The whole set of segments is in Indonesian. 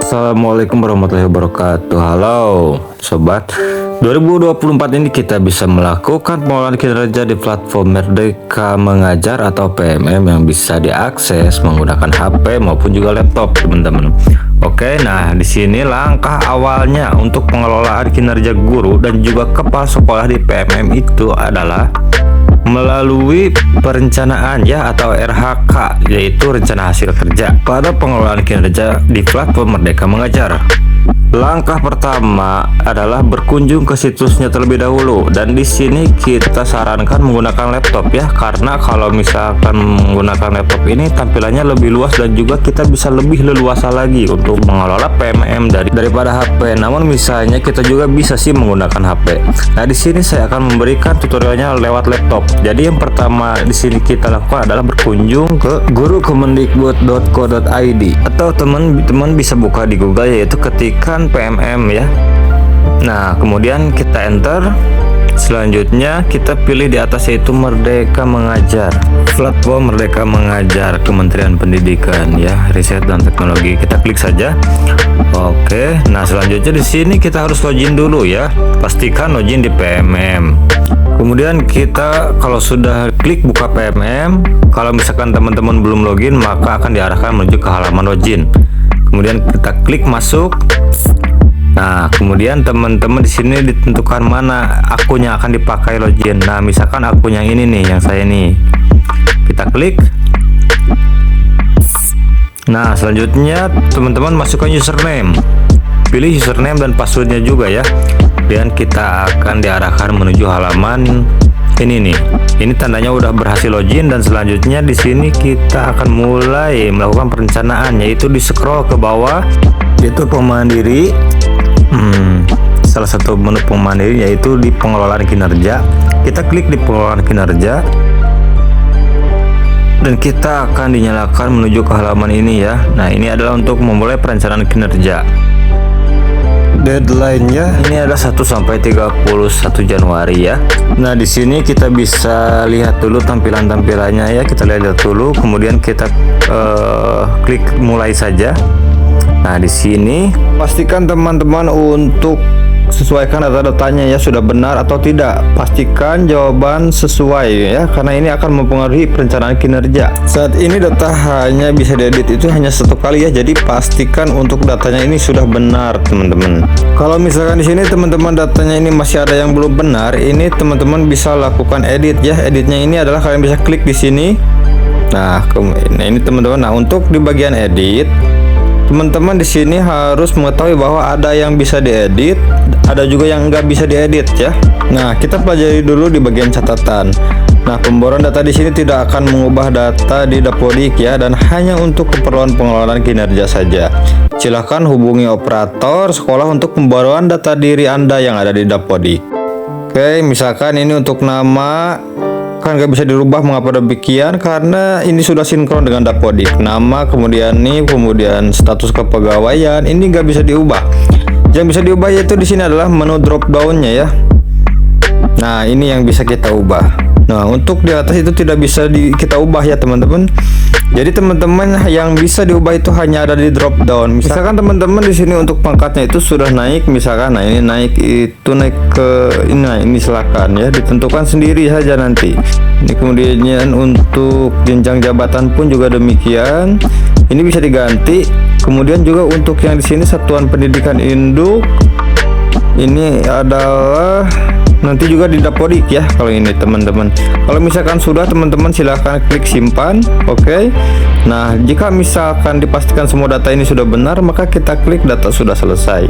Assalamualaikum warahmatullahi wabarakatuh. Halo sobat, 2024 ini kita bisa melakukan pengelolaan kinerja di platform Merdeka Mengajar atau PMM yang bisa diakses menggunakan HP maupun juga laptop, teman-teman. Oke, nah di sini langkah awalnya untuk pengelolaan kinerja guru dan juga kepala sekolah di PMM itu adalah melalui perencanaan ya atau RHK, yaitu rencana hasil kerja pada pengelolaan kinerja di platform Merdeka Mengajar. Langkah pertama adalah berkunjung ke situsnya terlebih dahulu, dan di sini kita sarankan menggunakan laptop ya, karena kalau misalkan menggunakan laptop ini tampilannya lebih luas dan juga kita bisa lebih leluasa lagi untuk mengelola PMM daripada HP. Namun misalnya kita juga bisa sih menggunakan HP. Nah, di sini saya akan memberikan tutorialnya lewat laptop. Jadi yang pertama di sini kita lakukan adalah berkunjung ke gurukemendikbud.co.id atau teman-teman bisa buka di Google, yaitu ketikkan PMM ya. Nah, kemudian kita enter. Selanjutnya kita pilih di atas, yaitu Merdeka Mengajar, platform Merdeka Mengajar Kementerian Pendidikan ya, Riset dan Teknologi. Kita klik saja. Oke, nah selanjutnya di sini kita harus login dulu ya. Pastikan login di PMM. Kemudian kita kalau sudah klik buka PMM, kalau misalkan teman-teman belum login, maka akan diarahkan menuju ke halaman login. Kemudian kita klik masuk. Nah, kemudian teman-teman di sini ditentukan mana akun yang akan dipakai login. Nah, misalkan akun yang ini nih, yang saya nih. Kita klik. Nah, selanjutnya teman-teman masukkan username. Pilih username dan passwordnya juga ya. Dan kita akan diarahkan menuju halaman ini nih. Ini tandanya udah berhasil login, dan selanjutnya di sini kita akan mulai melakukan perencanaan, yaitu di scroll ke bawah, yaitu pemandiri. Salah satu menu pemandiri yaitu di pengelolaan kinerja. Kita klik di pengelolaan kinerja dan kita akan dinyalakan menuju ke halaman ini ya. Nah, ini adalah untuk memulai perencanaan kinerja. Deadline-nya ini adalah 1 sampai 31 Januari ya. Nah, di sini kita bisa lihat dulu tampilan-tampilannya ya. Kita lihat dulu, kemudian kita klik mulai saja. Nah, di sini pastikan teman-teman untuk sesuaikan data-datanya ya, sudah benar atau tidak. Pastikan jawaban sesuai ya, karena ini akan mempengaruhi perencanaan kinerja. Saat ini data hanya bisa diedit itu hanya 1 kali ya, jadi pastikan untuk datanya ini sudah benar, teman-teman. Kalau misalkan di sini teman-teman datanya ini masih ada yang belum benar, ini teman-teman bisa lakukan edit ya. Editnya ini adalah kalian bisa klik di sini. Nah, ini teman-teman. Nah, untuk di bagian edit, teman-teman di sini harus mengetahui bahwa ada yang bisa diedit, ada juga yang nggak bisa diedit ya. Nah, kita pelajari dulu di bagian catatan. Nah, pembaruan data di sini tidak akan mengubah data di Dapodik ya, dan hanya untuk keperluan pengelolaan kinerja saja. Silahkan hubungi operator sekolah untuk pembaruan data diri Anda yang ada di Dapodik. Oke, misalkan ini untuk nama kan nggak bisa dirubah. Mengapa demikian? Karena ini sudah sinkron dengan Dapodik. Nama, kemudian nih, kemudian status kepegawaian ini nggak bisa diubah. Yang bisa diubah yaitu di sini adalah menu drop down-nya ya. Nah, ini yang bisa kita ubah. Nah, untuk di atas itu tidak bisa kita ubah ya, teman-teman. Jadi teman-teman yang bisa diubah itu hanya ada di drop down. Misalkan teman-teman di sini untuk pangkatnya itu sudah naik, misalkan, nah ini naik itu naik ke ini, nah ini silakan ya, ditentukan sendiri saja nanti. Ini kemudian untuk jenjang jabatan pun juga demikian. Ini bisa diganti. Kemudian juga untuk yang di sini satuan pendidikan induk, ini adalah nanti juga di Dapodik ya. Kalau ini teman-teman, kalau misalkan sudah, teman-teman silahkan klik simpan. Oke. Nah, jika misalkan dipastikan semua data ini sudah benar, maka kita klik data sudah selesai.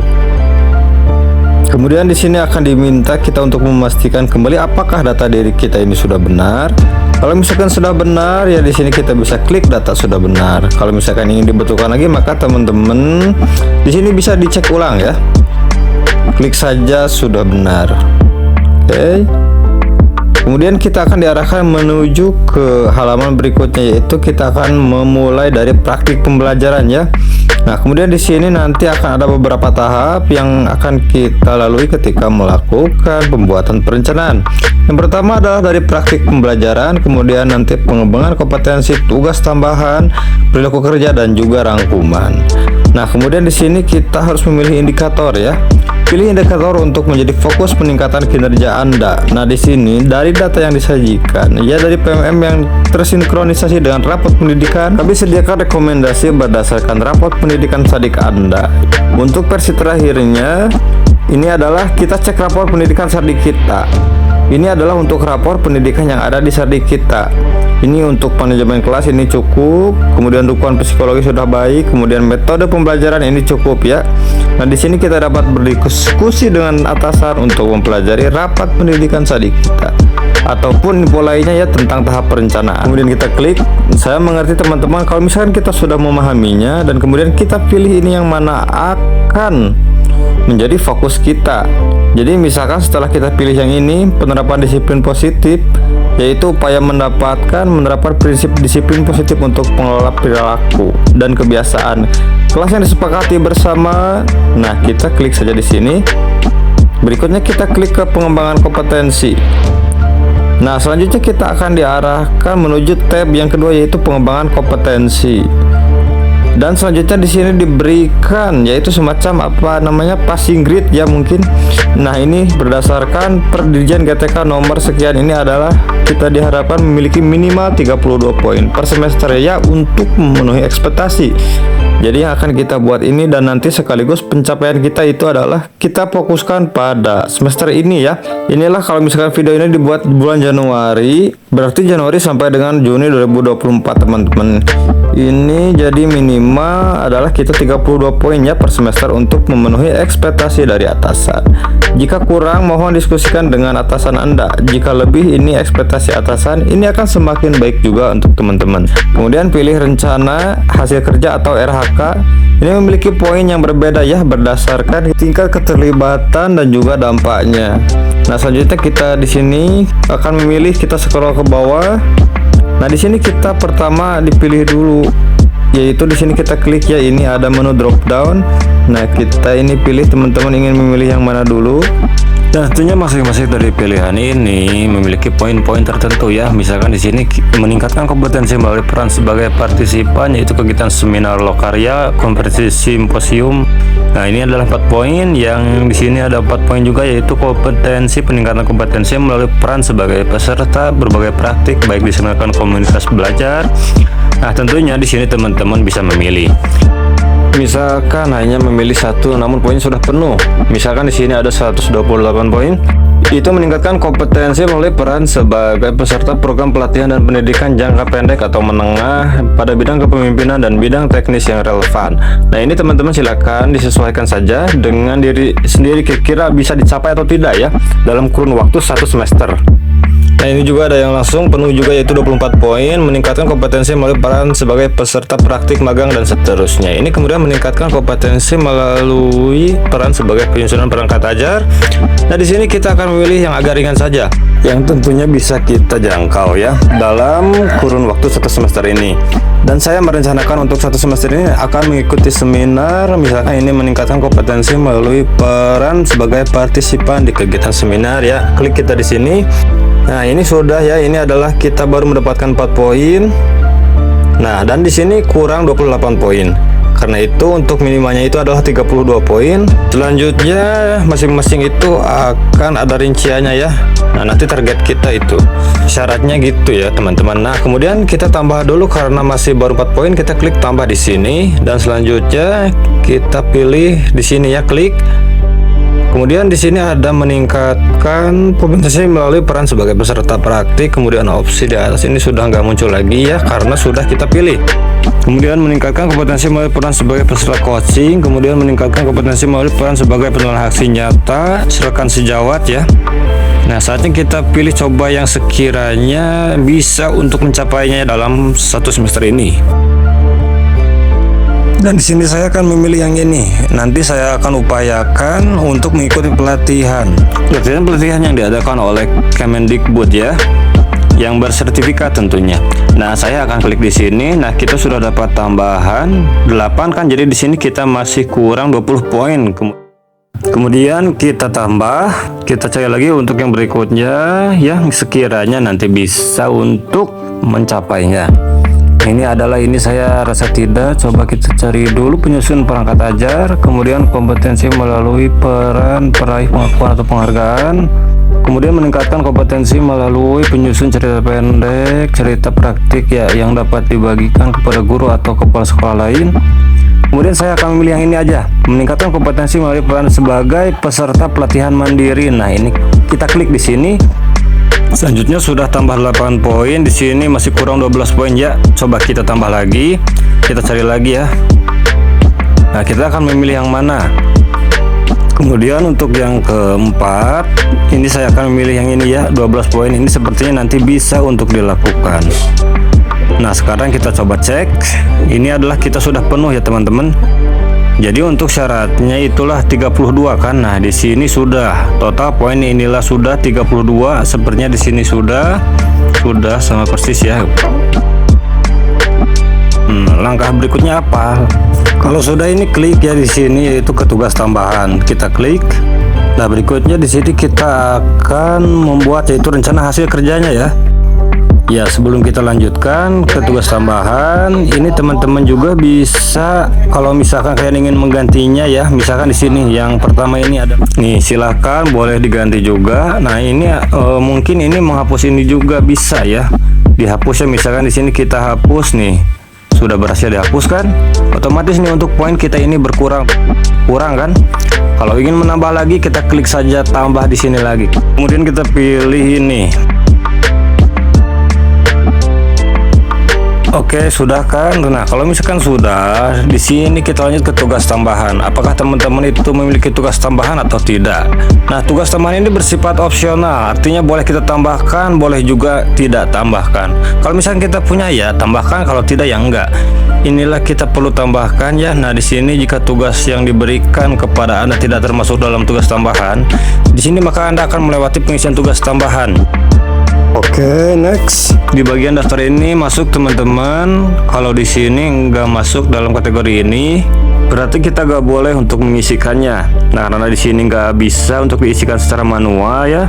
Kemudian di sini akan diminta kita untuk memastikan kembali apakah data diri kita ini sudah benar. Kalau misalkan sudah benar ya, di sini kita bisa klik data sudah benar. Kalau misalkan ingin dibetulkan lagi, maka teman-teman di sini bisa dicek ulang ya. Klik saja sudah benar. Oke. Kemudian kita akan diarahkan menuju ke halaman berikutnya, yaitu kita akan memulai dari praktik pembelajaran ya. Nah, kemudian di sini nanti akan ada beberapa tahap yang akan kita lalui ketika melakukan pembuatan perencanaan. Yang pertama adalah dari praktik pembelajaran, kemudian nanti pengembangan kompetensi, tugas tambahan, perilaku kerja, dan juga rangkuman. Nah, kemudian di sini kita harus memilih indikator ya. Pilih indikator untuk menjadi fokus peningkatan kinerja Anda. Nah, di sini dari data yang disajikan, ya dari PMM yang tersinkronisasi dengan rapot pendidikan, kami sediakan rekomendasi berdasarkan rapot pendidikan SADIK Anda. Untuk versi terakhirnya, ini adalah kita cek rapor pendidikan SADIK kita. Ini adalah untuk rapor pendidikan yang ada di SADIK kita. Ini untuk manajemen kelas ini cukup, kemudian dukungan psikologi sudah baik, kemudian metode pembelajaran ini cukup ya. Nah, di sini kita dapat berdiskusi dengan atasan untuk mempelajari rapat pendidikan SADIK kita ataupun info lainnya ya tentang tahap perencanaan. Kemudian kita klik. Saya mengerti teman-teman kalau misalkan kita sudah memahaminya dan kemudian kita pilih ini yang mana akan menjadi fokus kita. Jadi misalkan setelah kita pilih yang ini, penerapan disiplin positif, yaitu upaya menerapkan prinsip disiplin positif untuk pengelola perilaku dan kebiasaan kelas yang disepakati bersama. Nah, kita klik saja di sini. Berikutnya kita klik ke pengembangan kompetensi. Nah, selanjutnya kita akan diarahkan menuju tab yang kedua, yaitu pengembangan kompetensi. Dan selanjutnya di sini diberikan yaitu semacam passing grade ya mungkin. Nah, ini berdasarkan Dirjen GTK nomor sekian, ini adalah kita diharapkan memiliki minimal 32 poin per semester ya untuk memenuhi ekspektasi. Jadi yang akan kita buat ini dan nanti sekaligus pencapaian kita itu adalah kita fokuskan pada semester ini ya. Inilah kalau misalkan video ini dibuat bulan Januari, berarti Januari sampai dengan Juni 2024 teman-teman. Ini jadi minimal adalah kita 32 poin ya per semester untuk memenuhi ekspektasi dari atasan. Jika kurang mohon diskusikan dengan atasan Anda. Jika lebih ini ekspektasi atasan, ini akan semakin baik juga untuk teman-teman. Kemudian pilih rencana hasil kerja atau RHK. Ini memiliki poin yang berbeda ya berdasarkan tingkat keterlibatan dan juga dampaknya. Nah, selanjutnya kita di sini akan memilih, kita scroll ke bawah. Nah, di sini kita pertama dipilih dulu, yaitu di sini kita klik ya, ini ada menu drop down. Nah, kita ini pilih, teman-teman ingin memilih yang mana dulu. Dan tentunya masing-masing dari pilihan ini memiliki poin-poin tertentu ya. Misalkan di sini meningkatkan kompetensi melalui peran sebagai partisipan, yaitu kegiatan seminar lokarya, konferensi simposium. Nah, ini adalah 4 poin. Yang di sini ada 4 poin juga, yaitu kompetensi, peningkatan kompetensi melalui peran sebagai peserta berbagai praktik baik diselenggarakan komunitas belajar. Nah, tentunya di sini teman-teman bisa memilih. Misalkan hanya memilih satu namun poin sudah penuh. Misalkan di sini ada 128 poin. Itu meningkatkan kompetensi melalui peran sebagai peserta program pelatihan dan pendidikan jangka pendek atau menengah pada bidang kepemimpinan dan bidang teknis yang relevan. Nah, ini teman-teman silakan disesuaikan saja dengan diri sendiri kira-kira bisa dicapai atau tidak ya dalam kurun waktu 1 semester. Nah, ini juga ada yang langsung penuh juga, yaitu 24 poin, meningkatkan kompetensi melalui peran sebagai peserta praktik magang dan seterusnya. Ini kemudian meningkatkan kompetensi melalui peran sebagai penyusunan perangkat ajar. Nah, di sini kita akan memilih yang agak ringan saja, yang tentunya bisa kita jangkau ya dalam kurun waktu 1 semester ini. Dan saya merencanakan untuk 1 semester ini akan mengikuti seminar, misalkan ini meningkatkan kompetensi melalui peran sebagai partisipan di kegiatan seminar ya. Klik kita di sini. Nah, ini sudah ya, ini adalah kita baru mendapatkan 4 poin. Nah, dan di sini kurang 28 poin. Karena itu untuk minimalnya itu adalah 32 poin. Selanjutnya masing-masing itu akan ada rinciannya ya. Nah, nanti target kita itu syaratnya gitu ya teman-teman. Nah, kemudian kita tambah dulu karena masih baru 4 poin, kita klik tambah di sini dan selanjutnya kita pilih di sini ya, klik. Kemudian di sini ada meningkatkan kompetensi melalui peran sebagai peserta praktik. Kemudian opsi di atas ini sudah nggak muncul lagi ya karena sudah kita pilih. Kemudian meningkatkan kompetensi melalui peran sebagai peserta coaching. Kemudian meningkatkan kompetensi melalui peran sebagai penulis aksi nyata, serahkan sejawat ya. Nah, saatnya kita pilih coba yang sekiranya bisa untuk mencapainya dalam 1 semester ini. Dan di sini saya akan memilih yang ini. Nanti saya akan upayakan untuk mengikuti pelatihan yang diadakan oleh Kemendikbud ya. yang bersertifikat tentunya. Nah, saya akan klik di sini. Nah, kita sudah dapat tambahan 8 kan. Jadi di sini kita masih kurang 20 poin. Kemudian kita tambah, kita cari lagi untuk yang berikutnya yang sekiranya nanti bisa untuk mencapainya. Ini saya rasa tidak. Coba kita cari dulu penyusun perangkat ajar, kemudian kompetensi melalui peran peraih pengakuan atau penghargaan, kemudian meningkatkan kompetensi melalui penyusun cerita pendek, cerita praktik ya yang dapat dibagikan kepada guru atau kepala sekolah lain. Kemudian saya akan memilih yang ini aja, meningkatkan kompetensi melalui peran sebagai peserta pelatihan mandiri. Nah, ini kita klik di sini. Selanjutnya sudah tambah 8 poin, di sini masih kurang 12 poin ya. Coba kita tambah lagi, kita cari lagi ya. Nah, kita akan memilih yang mana. Kemudian untuk yang keempat, ini saya akan memilih yang ini ya, 12 poin. Ini sepertinya nanti bisa untuk dilakukan. Nah, sekarang kita coba cek. Ini adalah kita sudah penuh ya teman-teman. Jadi untuk syaratnya itulah 32 kan. Nah, di sini sudah total poin inilah sudah 32. Sepertinya di sini sudah sama persis ya. Langkah berikutnya apa? Kalau sudah ini klik ya di sini yaitu ke tugas tambahan. Kita klik. Nah, berikutnya di sini kita akan membuat yaitu rencana hasil kerjanya ya. Ya, sebelum kita lanjutkan ke tugas tambahan, ini teman-teman juga bisa kalau misalkan kalian ingin menggantinya ya, misalkan di sini yang pertama ini ada. Nih, silahkan boleh diganti juga. Nah, ini mungkin ini menghapus ini juga bisa ya. Dihapus ya, misalkan di sini kita hapus nih. Sudah berhasil dihapus kan? Otomatis nih untuk poin kita ini kurang kan? Kalau ingin menambah lagi kita klik saja tambah di sini lagi. Kemudian kita pilih ini. Oke, sudah kan? Nah, kalau misalkan sudah, di sini kita lanjut ke tugas tambahan. Apakah teman-teman itu memiliki tugas tambahan atau tidak? Nah, tugas tambahan ini bersifat opsional, artinya boleh kita tambahkan, boleh juga tidak tambahkan. Kalau misalkan kita punya ya tambahkan, kalau tidak ya enggak. Inilah kita perlu tambahkan ya. Nah, di sini jika tugas yang diberikan kepada Anda tidak termasuk dalam tugas tambahan, di sini maka Anda akan melewati pengisian tugas tambahan. Oke, next. Di bagian daftar ini masuk teman-teman. Kalau di sini nggak masuk dalam kategori ini, berarti kita nggak boleh untuk mengisikannya. Nah, karena di sini nggak bisa untuk diisikan secara manual ya.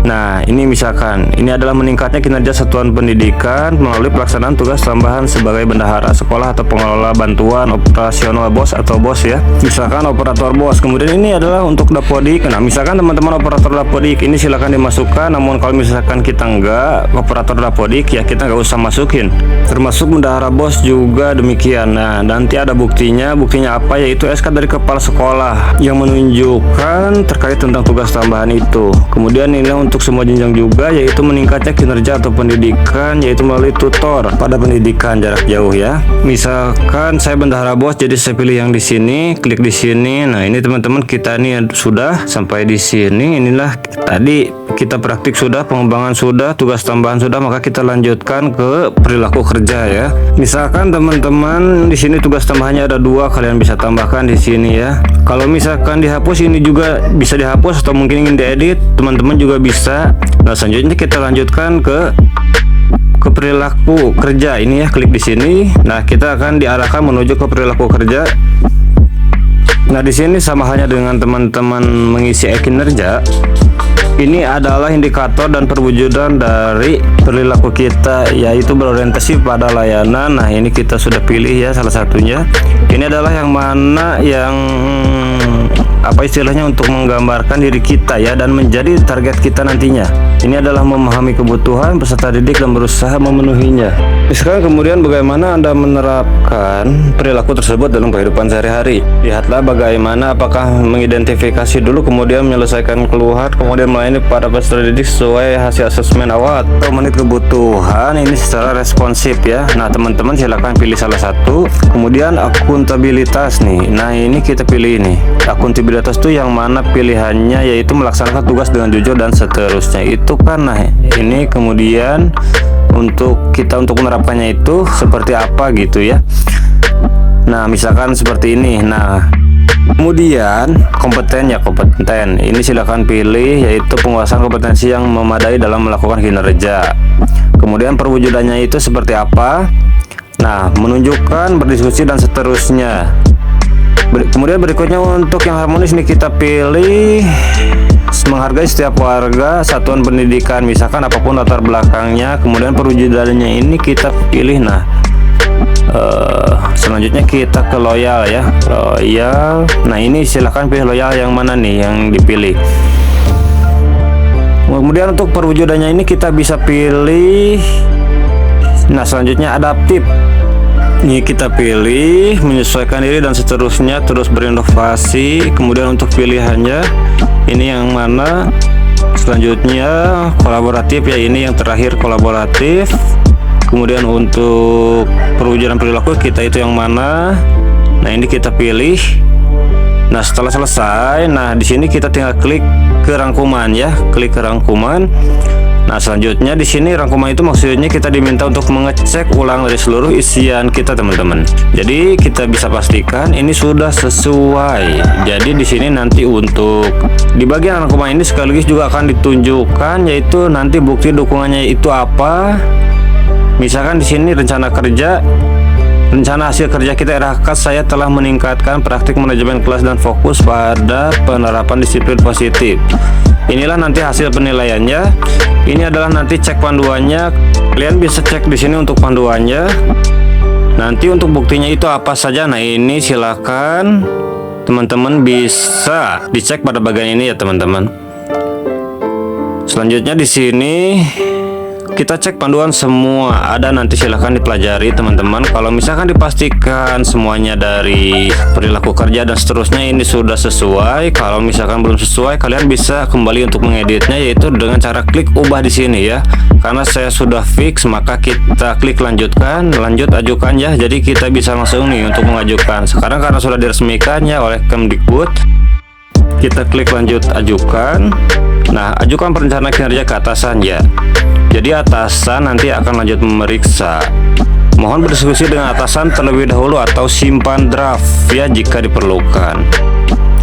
Nah, ini misalkan ini adalah meningkatnya kinerja satuan pendidikan melalui pelaksanaan tugas tambahan sebagai bendahara sekolah atau pengelola bantuan operasional BOS atau BOS ya. Misalkan operator BOS. Kemudian ini adalah untuk Dapodik. Nah, misalkan teman-teman operator Dapodik ini silakan dimasukkan. Namun kalau misalkan kita enggak operator Dapodik ya kita nggak usah masukin. Termasuk bendahara BOS juga demikian. Nah, nanti ada buktinya. Buktinya apa? Yaitu SK dari kepala sekolah yang menunjukkan terkait tentang tugas tambahan itu. Kemudian ini untuk semua jenjang juga, yaitu meningkatnya kinerja atau pendidikan, yaitu melalui tutor pada pendidikan jarak jauh ya. Misalkan saya bendahara BOS, jadi saya pilih yang di sini, klik di sini. Nah, ini teman-teman kita ini sudah sampai di sini. Inilah tadi kita praktik sudah, pengembangan sudah, tugas tambahan sudah, maka kita lanjutkan ke perilaku kerja ya. Misalkan teman-teman di sini tugas tambahannya ada 2, kalian bisa tambahkan di sini ya. Kalau misalkan dihapus ini juga bisa dihapus atau mungkin ingin diedit, teman-teman juga bisa. Nah, selanjutnya kita lanjutkan ke perilaku kerja ini ya, klik di sini. Nah, kita akan diarahkan menuju ke perilaku kerja. Nah, di sini sama halnya dengan teman-teman mengisi kinerja. Ini adalah indikator dan perwujudan dari perilaku kita, yaitu berorientasi pada layanan. Nah, ini kita sudah pilih ya salah satunya. Ini adalah yang mana yang apa istilahnya untuk menggambarkan diri kita ya dan menjadi target kita nantinya. Ini adalah memahami kebutuhan peserta didik dan berusaha memenuhinya. Sekarang kemudian bagaimana Anda menerapkan perilaku tersebut dalam kehidupan sehari-hari? Lihatlah bagaimana apakah mengidentifikasi dulu kemudian menyelesaikan keluhan kemudian melayani pada peserta didik sesuai hasil asesmen awal atau menit kebutuhan ini secara responsif ya. Nah, teman-teman silakan pilih salah satu. Kemudian akuntabilitas nih. Nah, ini kita pilih ini. Akuntabilitas itu yang mana pilihannya yaitu melaksanakan tugas dengan jujur dan seterusnya. Itu kan nah ini kemudian untuk kita untuk menerapkannya itu seperti apa gitu ya. Nah, misalkan seperti ini. Nah, Kemudian kompeten. Ini silakan pilih, yaitu penguasaan kompetensi yang memadai dalam melakukan kinerja. Kemudian perwujudannya itu seperti apa? Nah, menunjukkan, berdiskusi dan seterusnya. Kemudian berikutnya untuk yang harmonis nih kita pilih menghargai setiap warga, satuan pendidikan, misalkan apapun latar belakangnya. Kemudian perwujudannya ini kita pilih. Nah, selanjutnya kita ke loyal ya, loyal. Nah, ini silahkan pilih loyal yang mana nih yang dipilih. Kemudian untuk perwujudannya ini kita bisa pilih. Nah, selanjutnya adaptif. Ini kita pilih menyesuaikan diri dan seterusnya, terus berinovasi. Kemudian untuk pilihannya ini yang mana? Selanjutnya kolaboratif ya, ini yang terakhir kolaboratif. Kemudian untuk perwujudan perilaku kita itu yang mana? Nah, ini kita pilih. Nah, setelah selesai, nah di sini kita tinggal klik ke rangkuman ya, klik ke rangkuman. Nah, selanjutnya di sini rangkuman itu maksudnya kita diminta untuk mengecek ulang dari seluruh isian kita, teman-teman. Jadi kita bisa pastikan ini sudah sesuai. Jadi di sini nanti untuk di bagian rangkuman ini sekaligus juga akan ditunjukkan, yaitu nanti bukti dukungannya itu apa. Misalkan di sini rencana hasil kerja kita RHK, saya telah meningkatkan praktik manajemen kelas dan fokus pada penerapan disiplin positif. Inilah nanti hasil penilaiannya. Ini adalah nanti cek panduannya. Kalian bisa cek di sini untuk panduannya. Nanti untuk buktinya itu apa saja. Nah, ini silakan teman-teman bisa dicek pada bagian ini ya, teman-teman. Selanjutnya di sini kita cek panduan semua ada, nanti silahkan dipelajari teman-teman. Kalau misalkan dipastikan semuanya dari perilaku kerja dan seterusnya ini sudah sesuai. Kalau misalkan belum sesuai, kalian bisa kembali untuk mengeditnya, yaitu dengan cara klik ubah di sini ya. Karena saya sudah fix, maka kita klik lanjutkan, lanjut ajukan ya. Jadi kita bisa langsung nih untuk mengajukan. Sekarang karena sudah diresmikan ya oleh Kemdikbud, kita klik lanjut ajukan. Nah, ajukan perencanaan kinerja ke atasan ya. Jadi atasan nanti akan lanjut memeriksa. Mohon berdiskusi dengan atasan terlebih dahulu atau simpan draft ya jika diperlukan.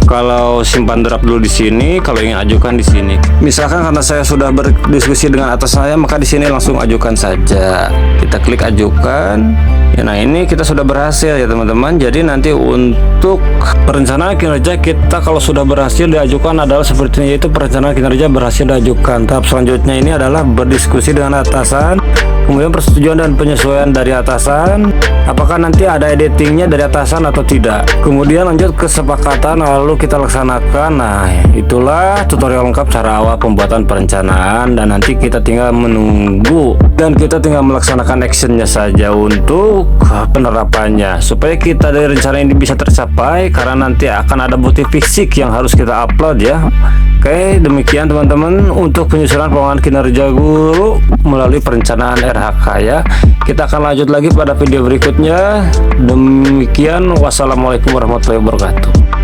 Kalau simpan draft dulu di sini, kalau ingin ajukan di sini. Misalkan karena saya sudah berdiskusi dengan atasan saya, maka di sini langsung ajukan saja. Kita klik ajukan. Ya, nah ini kita sudah berhasil ya teman-teman. Jadi nanti untuk perencanaan kinerja kita kalau sudah berhasil diajukan adalah seperti ini, yaitu perencanaan kinerja berhasil diajukan. Tahap selanjutnya ini adalah berdiskusi dengan atasan, kemudian persetujuan dan penyesuaian dari atasan, apakah nanti ada editingnya dari atasan atau tidak. Kemudian lanjut kesepakatan lalu kita laksanakan. Nah, itulah tutorial lengkap cara awal pembuatan perencanaan, dan nanti kita tinggal menunggu dan kita tinggal melaksanakan actionnya saja untuk penerapannya supaya kita dari rencana ini bisa tercapai, karena nanti akan ada bukti fisik yang harus kita upload ya. Oke, demikian teman-teman untuk penyusunan pengembangan kinerja guru melalui perencanaan RHK ya. Kita akan lanjut lagi pada video berikutnya. Demikian, wassalamualaikum warahmatullahi wabarakatuh.